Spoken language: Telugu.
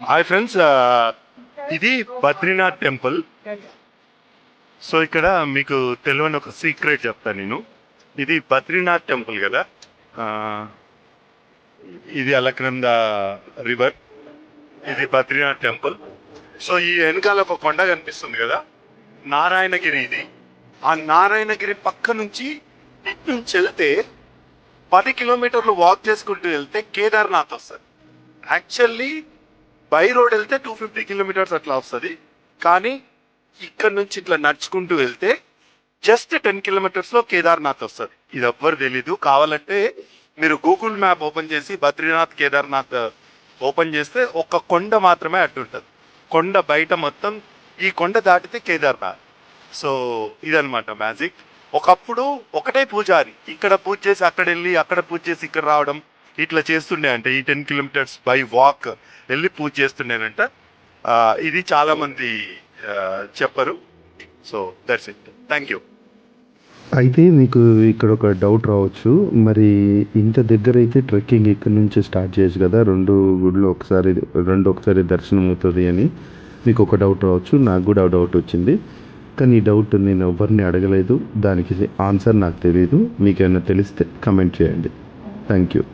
హాయ్ ఫ్రెండ్స్, ఇది బద్రీనాథ్ టెంపుల్. సో ఇక్కడ మీకు తెలియని ఒక సీక్రెట్ చెప్తాను నేను. ఇది బద్రీనాథ్ టెంపుల్ కదా. ఆ, ఇది అలకనంద రివర్, ఇది బద్రీనాథ్ టెంపుల్. సో ఈ వెనకాల ఒక కొండ కనిపిస్తుంది కదా, నారాయణగిరి. ఇది ఆ నారాయణగిరి పక్క నుంచి ఇటు నుంచి వెళ్తే 10 కిలోమీటర్లు వాక్ చేసుకుంటూ వెళ్తే కేదార్నాథ్ వస్తుంది. యాక్చువల్లీ బై రోడ్ వెళ్తే 250 కిలోమీటర్స్ అట్లా వస్తుంది, కానీ ఇక్కడ నుంచి ఇట్లా నడుచుకుంటూ వెళ్తే జస్ట్ 10 కిలోమీటర్స్ లో కేదార్నాథ్ వస్తుంది. ఇది ఎవ్వరు తెలీదు. కావాలంటే మీరు గూగుల్ మ్యాప్ ఓపెన్ చేసి బద్రీనాథ్ కేదార్నాథ్ ఓపెన్ చేస్తే ఒక కొండ మాత్రమే అటు ఉంటుంది. కొండ బయట మొత్తం ఈ కొండ దాటితే కేదార్నాథ్. సో ఇదనమాట మ్యాజిక్. ఒకప్పుడు ఒకటే పూజారి ఇక్కడ పూజ చేసి అక్కడ వెళ్ళి, అక్కడ పూజ చేసి ఇక్కడ రావడం, ఇట్లా చేస్తుండే. అంటే ఈ 10 కిలోమీటర్స్ బై వాక్ వెళ్ళి పూజ చేస్తుండేనంట. ఇది చాలా మంది చెప్పరు. So that's it. Thank you. అయితే మీకు ఇక్కడ ఒక డౌట్ రావచ్చు, మరి ఇంత దగ్గర అయితే ట్రెక్కింగ్ ఇక్కడ నుంచి స్టార్ట్ చేయొచ్చు కదా, గుళ్ళు ఒకసారి దర్శనం అవుతుంది అని మీకు ఒక డౌట్ రావచ్చు. నాకు కూడా డౌట్ వచ్చింది, కానీ ఈ డౌట్ నేను ఎవరిని అడగలేదు. దానికి ఆన్సర్ నాకు తెలియదు. మీకు ఏమైనా తెలిస్తే కమెంట్ చేయండి. Thank you.